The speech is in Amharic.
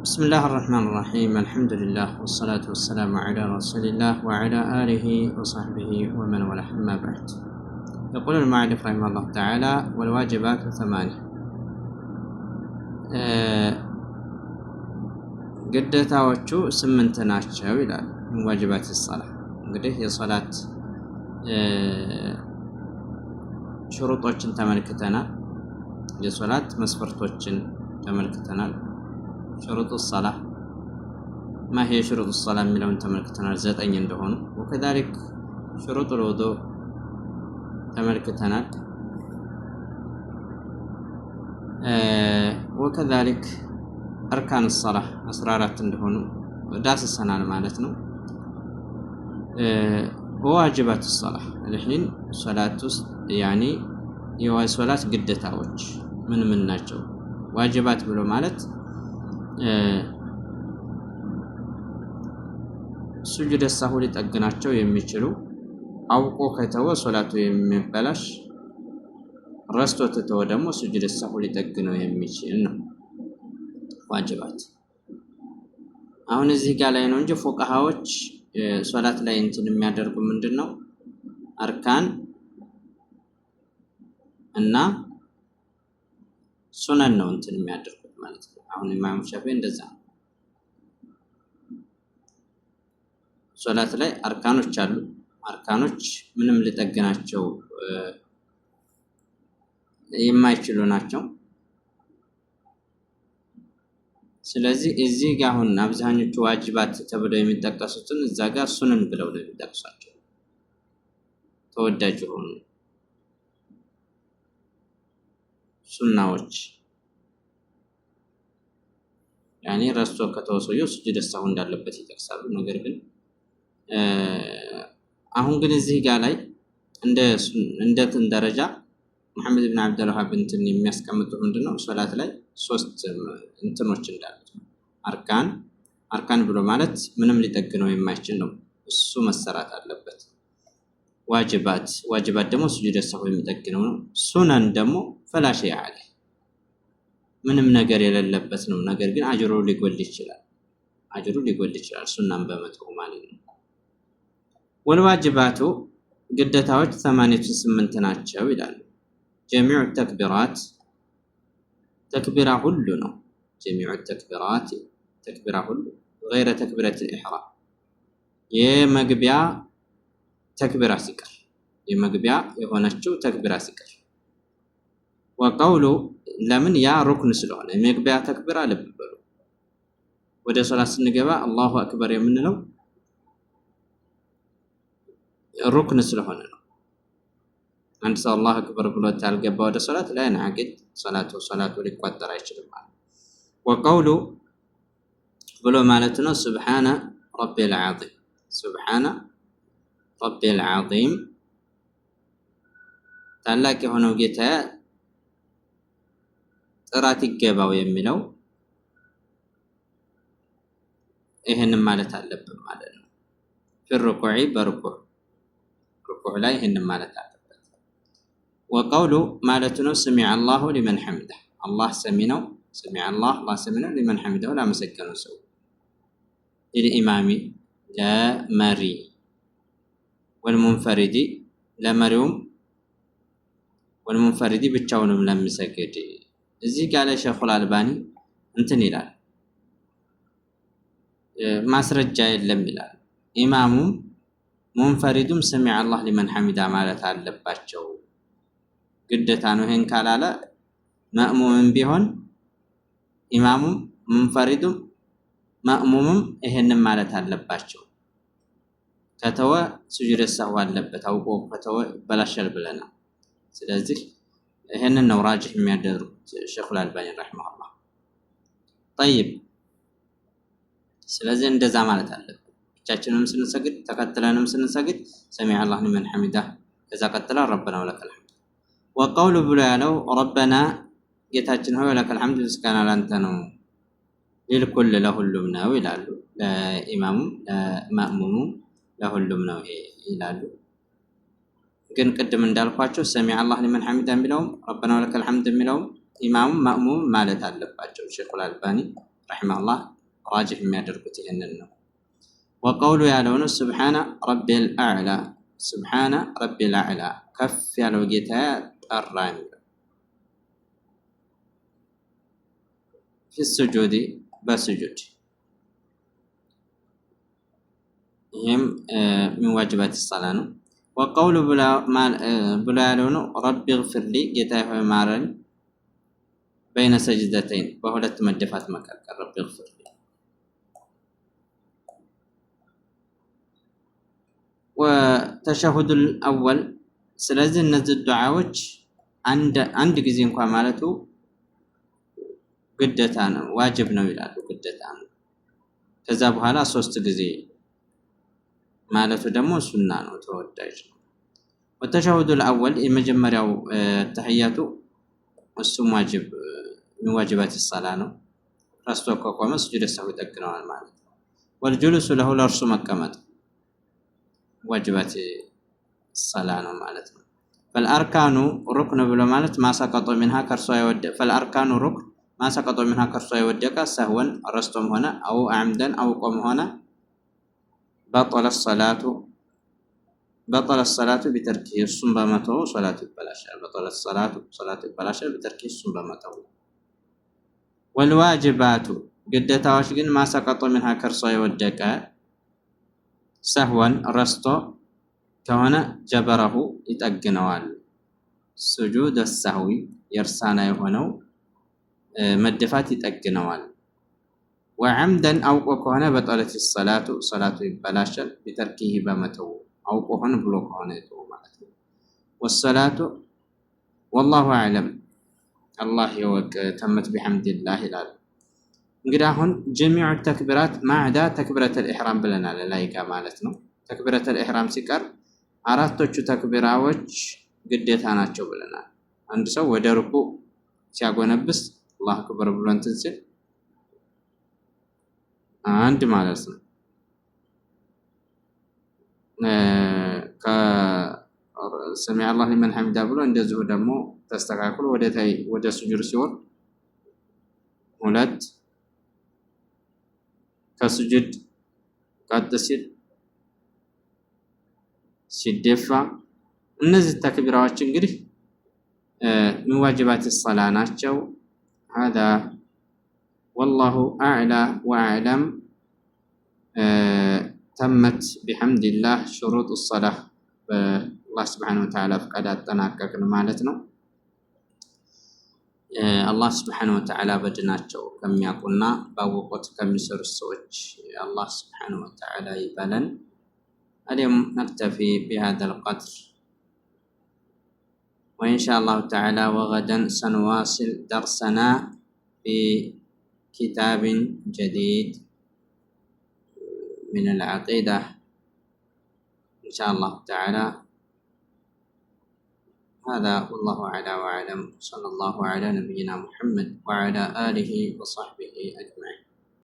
بسم الله الرحمن الرحيم. الحمد لله والصلاة والسلام على رسول الله وعلى آله وصحبه ومن والاه، أما بعد. يقول المؤلف رحمه الله تعالى: والواجبات 8 ግዴታዎቹ 8 ናቸው ይላል። من واجبات الصلاة እንግዲህ የሶላት ሽሩጦችን ተመልክተናል። የሶላት መስፈርቶችን ተመልክተናል። شروط الصلاة ما هي شروط الصلاة ملون تملكتنا زين عندهم، وكذلك شروط الوضوء تملكتنا، وكذلك أركان الصلاة أسرارات عندهم داس السنة مالتنا، وواجبات الصلاة الحين صلاة يعني يوا صلاة قدتها وجه من ناجو واجبات بلو مالت سجود السهو ሊጠግናቸው የሚችሉ አውቆ ከተወ ሶላቱ የሚበላሽ ረስቶ ተተወ ደግሞ سجود السهو ሊጠግነው የሚችል ነው ዋጅባት። አሁን እዚህ ጋር ላይ ነው እንጂ ፉቃሃዎች ሶላት ላይ እንትን የሚያደርጉ ምንድነው አርካን እና ሱነን ነው እንትን የሚያደርጉት ማለት ነው። አሁን ኢማም ሻፊዒ እንደዛ ነው። ሶላት ላይ አርካኖች አሉ። አርካኖች ምንም ሊጠግናቸው የማይችሉ ናቸው። ስለዚህ እዚህ ጋር አሁን አብዛኞቹ ዋጅባት ተብለው የሚጠቀሱትን እዛ ጋር ሱነን ብለው ነው የሚጠቅሷቸው። ተወዳጅ ሆኑ ሱናዎች ያኔ ረስቶ ከተወሰየው ስጁድ ሰው እንዳለበት ይጠቅሳሉ። ነገር ግን አሁን ግን እዚህ ጋር ላይ እንደትን ደረጃ መሐመድ ኢብኑ አብዱል ወሃብ እንትን የሚያስቀምጡ ምንድነው ሶላት ላይ ሶስት እንትኖች እንዳሉት አርካን ብሎ ማለት ምንም ሊጠግነው የማይችል ነው። እሱ መሰራት አለበት። ዋጅባት ደግሞ ስጁድ ሰው የሚጠግነው ነው። ሱነን ደግሞ ፈላሽ ያለ ምንም ነገር የሌለበት ነው። ነገር ግን አጅሩ ሊጎል ይችላል ሱናን በመተው ማለት ነው። والواجبات ግዴታዎች 88 ናቸው ይላሉ። جميع التكبيرات ተክቢራ ሁሉ ነው። جميع التكبيرات ተክቢራ ሁሉ غير تكبيرة الإحرام የመግቢያ ተክቢራ ሲቀር የመግቢያ የሆነችው ተክቢራ ሲቀር ወቀውሉ ለምን ያ ሩክን ስለሆነ የመግቢያ ተክቢራ ልብ በሉ። ወደ ሶላት ስንገባ አላሁ አክበር የምንለው ሩክን ስለሆነ ነው። አንድ ሰው አላሁ አክበር ብሎ ታልገባ ወደ ሶላት ላይ ናቂድ ሶላቱ ሊቆጠር አይችልም ማለት። ወቀውሉ ብሎ ማለት ነው ሱብሃነ ረቢል ዐዚም ሱብሃነ ረቢል ዐዚም ታላቅ የሆነው ጌታ ጥራት ይገባው የሚለው ይሄንን ማለት አለብን ማለት ነው። ፍርቁዒ በርኩዕ ላይ ይሄንን ማለት አለበት። ወቀውሉ ማለት ነው ሰሚዐ አላሁ ሊመን ሐሚደ አላህ ሰሚ ነው። ሰሚዐ አላህ ሰሚ ነው ሊመን ሐሚደሁ ላመሰገነው ሰው ለኢማሚ ለመሪ ወልሙንፈሪዲ ለመሪውም ወልሙንፈሪዲ ብቻውንም ለሚሰግድ እዚህ ጋር ላይ ሸኹል አልባኒ እንትን ይላል ማስረጃ የለም ይላል። ኢማሙም ሙንፈሪዱም ሰሚዐ አላህ ሊመን ሐሚዳ ማለት አለባቸው ግዴታ ነው። ይሄን ካላለ ማእሙምም ቢሆን ኢማሙም ሙንፈሪዱም ማእሙምም ይሄንን ማለት አለባቸው። ከተወ ስጁድ ሰህው አለበት። አውቆ ከተወ በላሸል ብለናል። ስለዚህ ይሄንን ነው ራጅህ የሚያደርጉት ሸኹል አልባኒ ረሂመሁላህ። طيب ስለዚህ እንደዛ ማለት አለበት። ብቻችንም ስንሰግድ ተከትለንም ስንሰግድ ሰሚዐ አላህ ሊመን ሐሚዳ ከዛ ቀጥላ ረበና ወለከል ሐምድ። ወቀውሉ ብሎ ያለው ረበና ጌታችን ሆይ ወለከል ሐምድ ምስጋና ላንተ ነው። ሊልኩል ለሁሉም ነው ይላሉ። ለኢማሙም ለማእሙሙም ለሁሉም ነው ይላሉ። ግን ቅድም እንዳልኳቸው ሰሚዐ አላህ ሊመን ሐሚዳ የሚለውም ረበና ወለከል ሐምድ የሚለውም ኢማሙም ማእሙም ማለት አለባቸው ሸኹል አልባኒ رحمه الله راجح ما يدركته إنه وقوله يالون سبحان ربي الأعلى سبحان ربي الأعلى كف يالو جيتا الرامي في السجود بسجود هم من واجبات الصلاة وقول بلا يالون ربي اغفر لي جيتا مارن بين سجدتين وهو لتمدفات مكان ربي اغفر لي وتشهد الأول سلازل نزل الدعاوج عند جزء انኳ ማለቱ ግዴታ ነው ዋጅብ ነው ይላሉ ግዴታ ነው ከዛ በኋላ 3 ጊዜ ማለቱ ደግሞ ሱና ነው ተወዳጅ ነው وتشهد الأول የመጀመሪያው ተህያቱ እሱም ዋጅብ من واجبات الصلاة ነው ረስቶ ከቆመ ስጁድ ሰው ይጠግነዋል ማለት ነው والجلوس له ለርሱ መቀመጥ واجبات الصلاة مالتنا فالأركان ركن بلا مالت ما سقط منها كرسوا يود فالأركان ركن ما سقط منها كرسوا يودك سهوا رستم هنا أو عمدا أو قم هنا بطل الصلاة بتركه الصنبامته صلاة البلاشة بطل الصلاة صلاة البلاشة بتركه الصنبامته والواجبات قد تواجد ما سقط منها كرسوا يودك سهوا رستو كهنا جبره يتأجنوال سجود السهوي يرسانا يهونو مدفات يتأجنوال وعمدا أو كهنا بطلت الصلاة صلاة بلاشا بتركه بمتو أو كهنا بلوك هنا والصلاة والله أعلم الله يوك تمت بحمد الله لا እንግዲህ አሁን جميع التكبيرات ما عدا تكبيرة الإحرام ብለናል ላይ ማለት ነው تكبيرة الإحرام ሲቀር አራቶቹ ተክቢራዎች ግዴታ ናቸው ብለናል አንድ ሰው ወደ ሩኩዕ ሲያጎነብስ አላሁ አክበር ብሎ እንትን ሲል አንድ ማለት ነው ከሰሚ አላህ ሊመን ሐሚዳ ብሎ እንደዚሁ ደግሞ ተስተካክሎ ወደ ስጁድ ሲወርድ ሁለት ከስጁድ ቀጥ ሲል ሲደፋ እነዚህ ተክቢራዎች እንግዲህ من واجبات الصلاة ናቸው هذا والله أعلى وأعلم تمت بحمد الله شروط الصلاة الله سبحانه وتعالى فقد አጠናቀቅን ማለት ነው الله سبحانه وتعالى በድናቸው ከሚያውቁና ባወቁት ከሚሰሩ ሰዎች الله سبحانه وتعالى ይበለን اليوم نكتفي بهذا القدر وإن شاء الله تعالى وغدا سنواصل درسنا في كتاب جديد من العقيدة إن شاء الله تعالى هذا والله أعلى وأعلم صلى الله على نبينا محمد وعلى آله وصحبه أجمعين